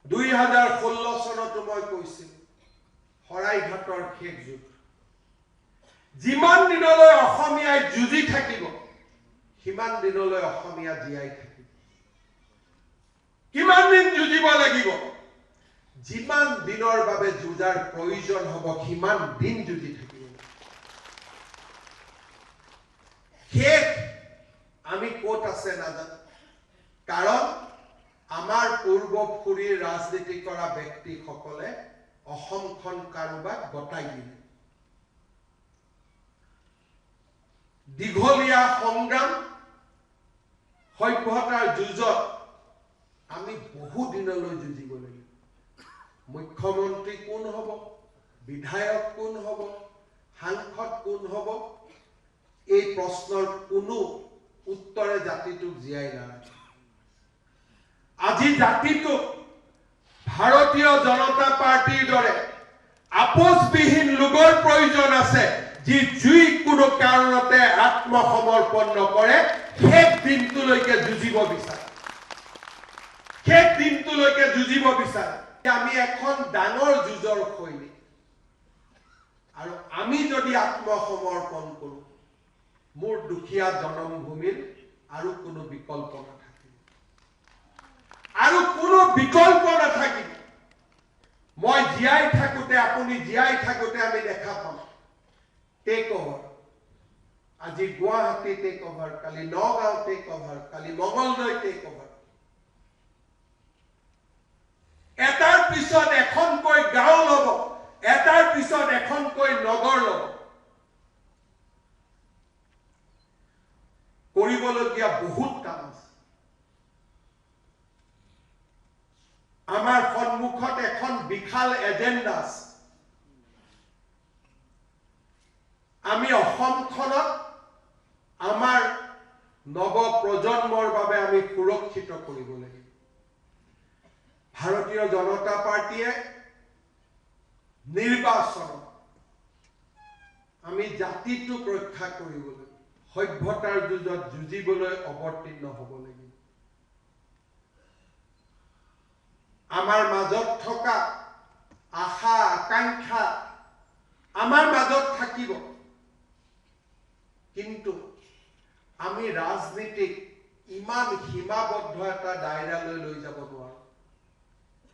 2016 চনতো মই কৈছিল শৰাইঘাটৰ শেষ যুদ্ধ যিমান দিনলৈ অসমীয়াই যুঁজি থাকিব সিমান দিনলৈ অসমীয়া জীয়াই থাকিব কিমান দিন যুঁজিব লাগিব যিমান দিনৰ বাবে যুঁজাৰ প্ৰয়োজন হ'ব সিমান দিন যুঁজি থাকিব শেষ আমি ক'ত আছে নাজানো কাৰণ আমাৰ পূৰ্বপুৰীৰ ৰাজনীতি কৰা ব্যক্তিসকলে অসমখন কাৰোবাক গতাই দিলে দীঘলীয়া সংগ্ৰাম সভ্যতাৰ যুঁজত আমি বহু দিনলৈ যুঁজিব লাগিব মুখ্যমন্ত্ৰী কোন হ'ব বিধায়ক কোন হ'ব সাংসদ কোন হ'ব এই প্ৰশ্নৰ কোনো উত্তৰে জাতিটোক জীয়াই নাৰাখে আজি জাতিটোক ভাৰতীয় জনতা পাৰ্টিৰ দৰে আপোচবিহীন লোকৰ প্ৰয়োজন আছে যি যিকোনো কাৰণতে আত্মসমৰ্পণ নকৰে শেষ দিনটোলৈকে যুঁজিব বিচাৰে শেষ দিনটোলৈকে যুঁজিব বিচাৰে আমি এখন ডাঙৰ যুঁজৰ সৈনিক আৰু আমি যদি আত্মসমৰ্পণ কৰোঁ মোৰ দুখীয়া জনমভূমিৰ আৰু কোনো বিকল্প নাথাকিব আৰু কোনো বিকল্প নাথাকিব মই জীয়াই থাকোঁতে আপুনি জীয়াই থাকোঁতে আমি দেখা পাম টেক অভাৰ আজি গুৱাহাটী টেক অভাৰ কালি নগাঁও টেক অভাৰ কালি মঙলদৈ টেক অভাৰ এটাৰ পিছত এখনকৈ গাঁও ল'ব এটাৰ পিছত এখনকৈ নগৰ ল'ব কৰিবলগীয়া বহুত কাম আছে আমাৰ সন্মুখত এখন বিশাল এজেণ্ডা আছে আমি অসমখনক আমাৰ নৱ প্ৰজন্মৰ বাবে আমি সুৰক্ষিত কৰিব লাগিব ভাৰতীয় জনতা পাৰ্টিয়ে নিৰ্বাচনত আমি জাতিটোক ৰক্ষা কৰিবলৈ সভ্যতাৰ যুঁজত যুঁজিবলৈ অৱতীৰ্ণ হ'ব লাগিব আমাৰ মাজত থকা আশা আকাংক্ষা আমাৰ মাজত থাকিব কিন্তু আমি ৰাজনীতিক ইমান সীমাবদ্ধ এটা দায়ৰালৈ লৈ যাব নোৱাৰো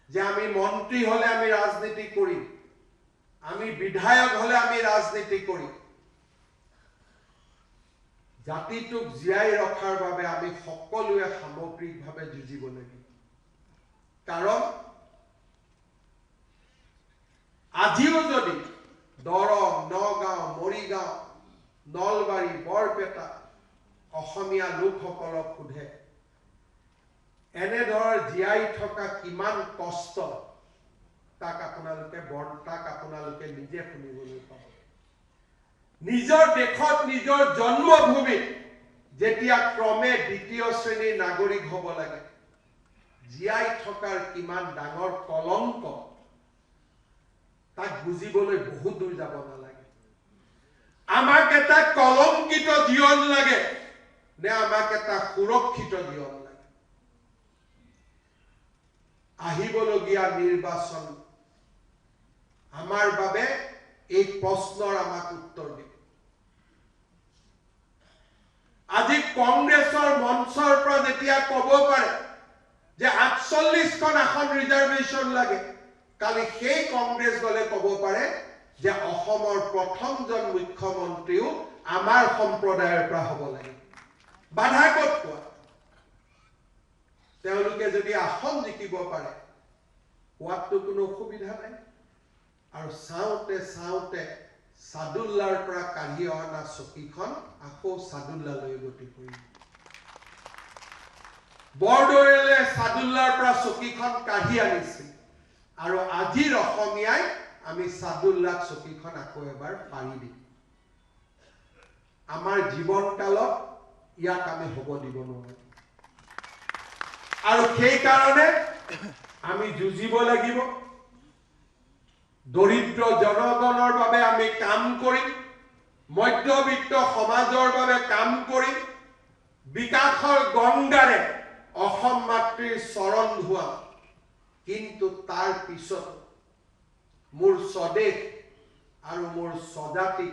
যে আমি মন্ত্ৰী হলে আমি ৰাজনীতি কৰিম আমি বিধায়ক হলে আমি ৰাজনীতি কৰিম জাতিটোক জীয়াই ৰখাৰ বাবে আমি সকলোৱে সামগ্ৰিকভাৱে যুঁজিব লাগিব কাৰণ আজিও যদি দৰং নগাঁও মৰিগাঁও নলবাৰী বৰপেটা অসমীয়া লোকসকলক সোধে এনেধৰণৰ জীয়াই থকা কিমান কষ্ট তাক আপোনালোকে নিজে শুনিবলৈ পাব নিজৰ দেশত নিজৰ জন্মভূমিত যেতিয়া ক্ৰমে দ্বিতীয় শ্ৰেণীৰ নাগৰিক হ'ব লাগে জীয়াই থকাৰ কিমান ডাঙৰ কলংক তাক বুজিবলৈ বহুত দূৰ যাব নালাগে আমাক এটা কলংকিত জীৱন লাগে নে আমাক এটা সুৰক্ষিত জীৱন লাগে আহিবলগীয়া নিৰ্বাচন আমাৰ বাবে এই প্ৰশ্নৰ আমাক উত্তৰ দিব আজি কংগ্ৰেছৰ মঞ্চৰ পৰা যেতিয়া ক'ব পাৰে যে ৪৮খন আসন ৰিজাৰ্ভেশ্যন লাগে কালি সেই কংগ্ৰেছ দলে ক'ব পাৰে যে অসমৰ প্ৰথমজন মুখ্যমন্ত্ৰীও আমাৰ সম্প্ৰদায়ৰ পৰা হ'ব লাগে বাধা ক'ত কোৱা তেওঁলোকে যদি আসন জিকিব পাৰে কোৱাটো কোনো অসুবিধা নাই আৰু চাওঁতে চাওঁতে সাদুল্লাৰ পৰা কাঢ়ি অনা চকীখন আকৌ সাদুল্লালৈ গতি কৰিব বৰদৈলে সাদুল্লাৰ পৰা চকীখন কাঢ়ি আনিছিল আৰু আজিৰ অসমীয়াই আমি সাদুল্লাক চকীখন আকৌ এবাৰ পাৰি দিম আমাৰ জীৱনকালত ইয়াক আমি হ'ব দিব নোৱাৰো আৰু সেই কাৰণে আমি যুঁজিব লাগিব দৰিদ্ৰ জনগণৰ বাবে আমি কাম কৰিম মধ্যবিত্ত সমাজৰ বাবে কাম কৰিম বিকাশৰ গংগাৰে অসম মাতৃৰ চৰণ ধোৱা কিন্তু তাৰ পিছত মোৰ স্বদেশ আৰু মোৰ স্বজাতিক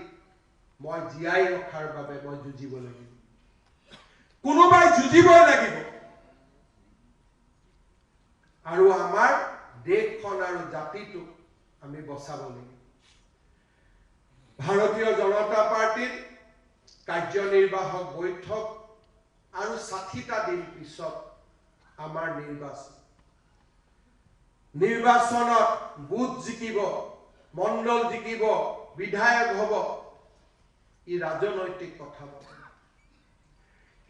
মই জীয়াই ৰখাৰ বাবে মই যুঁজিব লাগিব। কোনোবাই যুঁজিবই লাগিব আৰু আমাৰ দেশখন আৰু জাতিটোক আমি বচাব লাগিব। ভাৰতীয় জনতা পাৰ্টিৰ কাৰ্যনিৰ্বাহক বৈঠক আৰু ৬০টা দিন পিছত আমাৰ নিৰ্বাচনত বুথ জিকিব, মণ্ডল জিকিব, বিধায়ক হ'ব, ই ৰাজনৈতিক কথা।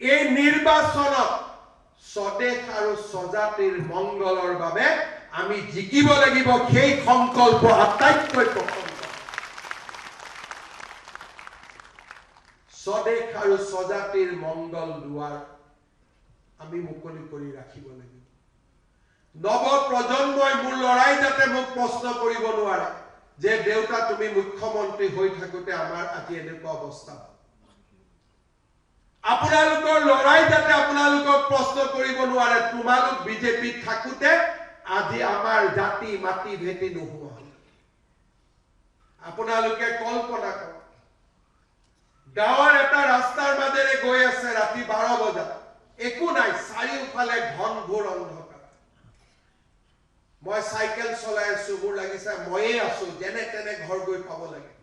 এই নিৰ্বাচনত স্বদেশ আৰু স্বজাতিৰ মংগলৰ বাবে আমি জিকিব লাগিব। সেই সংকল্প আটাইতকৈ প্ৰথম স্বদেশ আৰু স্বজাতিৰ মংগল দুৱাৰ আমি মুকলি কৰি ৰাখিব লাগিব। নৱ প্ৰজন্মই মোৰ লৰাই যাতে মোক প্ৰশ্ন কৰিব নোৱাৰে যে দেউতা তুমি মুখ্যমন্ত্ৰী হৈ থাকোতে আমাৰ আজি এনেকুৱা অৱস্থা। আপোনালোকৰ লৰাই যাতে আপোনালোকক প্ৰশ্ন কৰিব নোৱাৰে তোমালোক বিজেপিত থাকোতে আজি আমাৰ জাতি মাটি ভেটি নোহোৱা হ'ল। আপোনালোকে কল্পনা কৰক, গাঁৱৰ এটা ৰাস্তাৰ মাজেৰে গৈ আছে ৰাতি 12 বজাত, একো নাই, চাৰিওফালে ঘন ঘোৰ অন্ধকাৰ। মই চাইকেল চলাই আছো, মোৰ লাগিছে ময়ে আছো, যেনে তেনে ঘৰ গৈ পাব লাগে।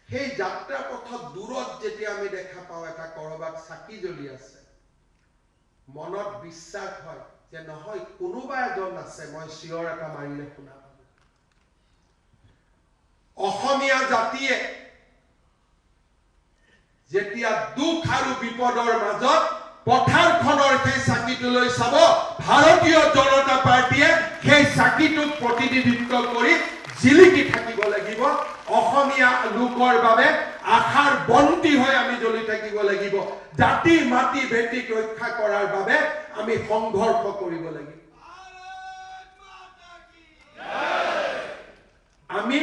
সেই যাত্ৰা পথত দূৰত যেতিয়া আমি দেখা পাওঁ এটা কৰবাত চাকি জ্বলি আছে, মনত বিশ্বাস হয় যে নহয় কোনোবা এজন আছে, মই চিঞৰ এটা মাৰিলে শুনা পাব। অসমীয়া জাতিয়ে যেতিয়া দুখ আৰু বিপদৰ মাজত পথাৰখনৰ সেই চাকিটোলৈ চাব, ভাৰতীয় জনতা পাৰ্টিয়ে সেই চাকিটোক প্ৰতিনিধিত্ব কৰি জিলিকি থাকিব লাগিব। অসমীয়া লোকৰ বাবে আশাৰ বন্তি হৈ আমি জ্বলি থাকিব লাগিব। জাতি মাটি ভেটিক ৰক্ষা কৰাৰ বাবে আমি সংঘৰ্ষ কৰিব লাগিব। আমি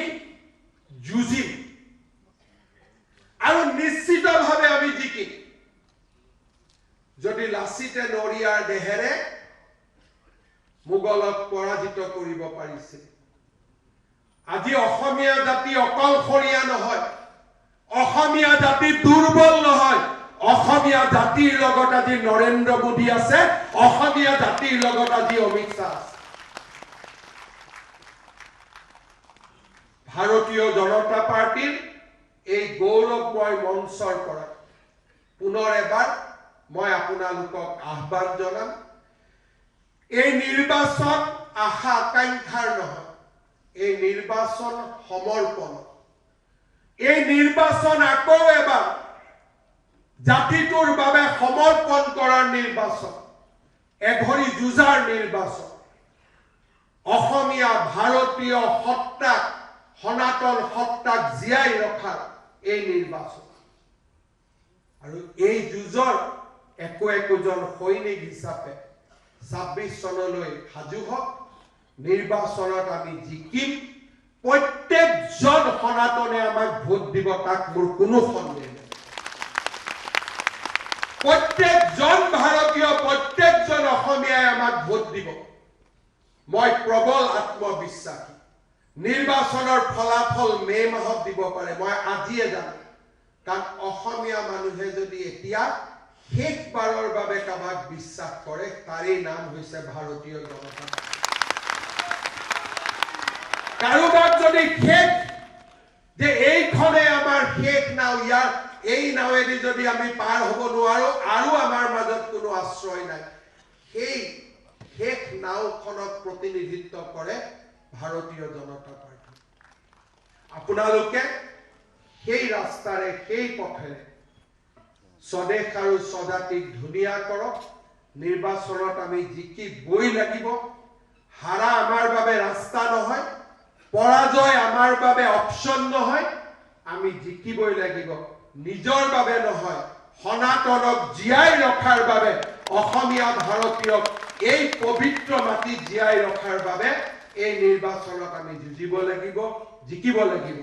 যুঁজিম আৰু নিশ্চিতভাৱে আমি জিকিম। যদি লাচিতে নৰিয়াৰ দেহেৰে মোগলক পৰাজিত কৰিব পাৰিছিল, আজি অসমীয়া জাতি অকলশৰীয়া নহয়, অসমীয়া জাতি দুৰ্বল নহয়। অসমীয়া জাতিৰ লগত আজি নৰেন্দ্ৰ মোদী আছে, অসমীয়া জাতিৰ লগত আজি অমিত শ্বাহ আছে। ভাৰতীয় জনতা পাৰ্টিৰ এই গৌৰৱময় মঞ্চৰ পৰা পুনৰ এবাৰ মই আপোনালোকক আহ্বান জনাম, এই নিৰ্বাচন আশা আকাংক্ষাৰ নহয়, এই নিৰ্বাচন সমৰ্পণ। এই নিৰ্বাচন আকৌ এবাৰ জাতিটোৰ বাবে সমৰ্পণ কৰাৰ নিৰ্বাচন, এঘৰি যুঁজাৰ নিৰ্বাচন। অসমীয়া ভাৰতীয় সত্তাক, সনাতন সত্তাক জীয়াই ৰখাৰ এই নিৰ্বাচন। আৰু এই যুঁজৰ একোজন সৈনিক হিচাপে 26 চনলৈ সাজু হওক। নিৰ্বাচনত আমি জিকিম। প্ৰত্যেকজন সনাতনে আমাক ভোট দিব, তাক মোৰ কোনো সন্দেহ নাই। প্ৰত্যেকজন ভাৰতীয়, প্ৰত্যেকজন অসমীয়াই আমাক ভোট দিব। মই প্ৰবল আত্মবিশ্বাসী। নিৰ্বাচনৰ ফলাফল মে মাহত দিব পাৰে, মই আজিয়ে জানো। কাৰণ অসমীয়া মানুহে যদি এতিয়া শেষবাৰৰ বাবে কাবাক বিশ্বাস কৰে, তাৰেই নাম হৈছে ভাৰতীয় জনতা পাৰ্টি। কাৰোবাক যদি শেষ যে এইখনে আমাৰ শেষ নাও, ইয়াৰ এই নাৱেদি যদি আমি পাৰ হ'ব নোৱাৰো আৰু আমাৰ মাজত কোনো আশ্ৰয় নাই, সেই শেষ নাওখনক প্ৰতিনিধিত্ব কৰে ভাৰতীয় জনতা পাৰ্টি। আপোনালোকে সেই ৰাস্তাৰে, সেই পথেৰে স্বদেশ আৰু স্বজাতিক ধুনীয়া কৰক। নিৰ্বাচনত আমি জিকিবই লাগিব। হাৰা আমাৰ বাবে ৰাস্তা নহয়, পৰাজয় আমাৰ বাবে অপচন নহয়। আমি জিকিবই লাগিব, নিজৰ বাবে নহয়, সনাতনক জীয়াই ৰখাৰ বাবে, অসমীয়া ভাৰতীয়ক এই পবিত্ৰ মাটি জীয়াই ৰখাৰ বাবে এই নিৰ্বাচনত আমি যুঁজিব লাগিব, জিকিব লাগিব।